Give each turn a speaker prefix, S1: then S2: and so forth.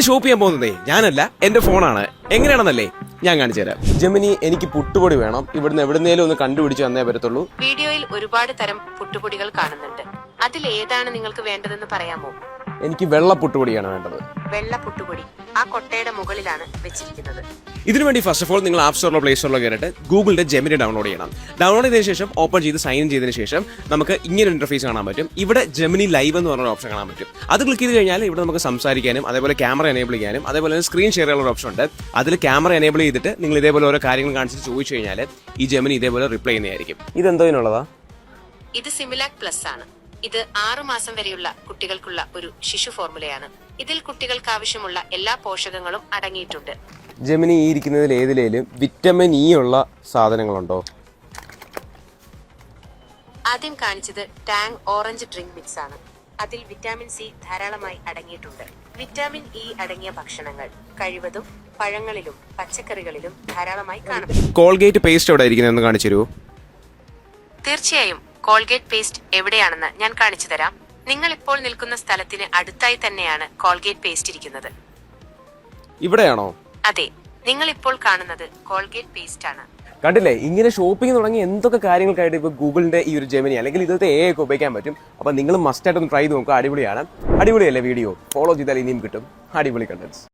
S1: Shop ചെയ്യാൻ പോകുന്നതേ ഞാനല്ല, എന്റെ ഫോണാണ്. എങ്ങനെയാണെന്നല്ലേ ഞാൻ കാണിച്ചു തരാം. ജെമിനി, എനിക്ക് പുട്ടുപൊടി വേണം. ഇവിടുന്ന് എവിടുന്നേലും ഒന്ന് കണ്ടുപിടിച്ച് വന്നേ പറ്റത്തുള്ളൂ.
S2: വീഡിയോയിൽ ഒരുപാട് തരം പുട്ടുപൊടികൾ കാണുന്നുണ്ട്. അതിൽ ഏതാണ് നിങ്ങൾക്ക് വേണ്ടതെന്ന് പറയാമോ?
S1: എനിക്ക് വെള്ള പുട്ടുപൊടിയാണ് വേണ്ടത്.
S2: വെള്ള പുട്ടുപൊടി ആ കൊട്ടയുടെ മുകളിലാണ് വെച്ചിരിക്കുന്നത്.
S1: ഇതിനുവേണ്ടി ഫസ്റ്റ് ഓഫ് ഓൾ നിങ്ങൾ ആപ്പ് സ്റ്റോറിലോ പ്ലേ സ്റ്റോറിലോ കയറിയിട്ട് ഗൂഗിളിന്റെ ജെമിനി ഡൗൺലോഡ് ചെയ്യണം. ഡൗൺലോഡ് ചെയ്തതിനു ശേഷം ഓപ്പൺ ചെയ്ത് സൈൻ ഇൻ ചെയ്തതിനു ശേഷം നമുക്ക് ഇങ്ങനെ ഇന്റർഫേസ് കാണാൻ പറ്റും. ഇവിടെ ജെമിനി ലൈവ് എന്ന് പറഞ്ഞ ഓപ്ഷൻ കാണാൻ പറ്റും. അത് ക്ലിക്ക് ചെയ്ത് കഴിഞ്ഞാൽ ഇവിടെ നമുക്ക് സംസാരിക്കാനും അതേപോലെ ക്യാമറ എനേബിൾ ചെയ്യാനും അതേപോലെ തന്നെ സ്ക്രീൻ ഷെയർ ചെയ്യാനുള്ള ഓപ്ഷൻ ഉണ്ട്. അതിൽ ക്യാമറ എനേബിൾ ചെയ്തിട്ട് നിങ്ങൾ ഇതേപോലെ ഓരോ കാര്യങ്ങൾ കാണിച്ചിട്ട് ചോദിച്ചു കഴിഞ്ഞാൽ ഈ ജെമിനി ഇതേപോലെ റിപ്ലൈ ചെയ്യുന്നതായിരിക്കും. ഇതെന്തോന്നുള്ളതാ?
S2: ഇത് സിമിലാക് പ്ലസ് ആണ്. ഇത് 6 മാസം വരെയുള്ള കുട്ടികൾക്കുള്ള ഒരു ശിശു ഫോർമുലയാണ്. ഇതിൽ കുട്ടികൾക്ക് ആവശ്യമുള്ള എല്ലാ പോഷകങ്ങളും അടങ്ങിയിട്ടുണ്ട്.
S1: ജെമിനി ഈ ഇരിക്കുന്നതിൽ ഏതിലേലും വിറ്റമിൻ ഇ ഉള്ള സാധനങ്ങളുണ്ടോ?
S2: ആദ്യം കാണിച്ചത് ടാങ് ഓറഞ്ച് ഡ്രിങ്ക് മിക്സ് ആണ്. അതിൽ വിറ്റാമിൻ സി ധാരാളമായി അടങ്ങിയിട്ടുണ്ട്. വിറ്റാമിൻ ഇ അടങ്ങിയ ഭക്ഷണങ്ങൾ കഴിവതും പഴങ്ങളിലും പച്ചക്കറികളിലും ധാരാളമായി കാണും.
S1: കോൾഗേറ്റ് പേസ്റ്റ് എവിടെ ഇരിക്കുന്നതെന്ന് കാണിച്ചു തരുമോ?
S2: തീർച്ചയായും. കോൾഗേറ്റ് പേസ്റ്റ് എവിടെയാണെന്ന് ഞാൻ കാണിച്ചു തരാം. നിങ്ങൾ ഇപ്പോൾ നിൽക്കുന്ന സ്ഥലത്തിന് അടുത്തായി തന്നെയാണ് കോൾഗേറ്റ് പേസ്റ്റ് ഇരിക്കുന്നത്.
S1: ഇവിടെയാണോ?
S2: അതെ, നിങ്ങൾ ഇപ്പോൾ കാണുന്നത് കോൾഗേറ്റ് പേസ്റ്റ് ആണ്.
S1: കണ്ടില്ലേ, ഇങ്ങനെ ഷോപ്പിംഗ് തുടങ്ങി എന്തൊക്കെ കാര്യങ്ങൾക്കായിട്ട് ഇപ്പോൾ ഗൂഗിളിന്റെ ഈ ഒരു ജെമിനി അല്ലെങ്കിൽ ഇതൊക്കെ AI ഒക്കെ ഉപയോഗിക്കാൻ പറ്റും. അപ്പോൾ നിങ്ങൾ മസ്റ്റ് ആയിട്ടൊന്ന് ട്രൈ ചെയ്ത് നോക്കുക. അടിപൊളിയാണ്. അടിപൊളിയല്ലേ വീഡിയോ? ഫോളോ ചെയ്താൽ ഇനിയും കിട്ടും അടിപൊളി കണ്ടന്റ്സ്.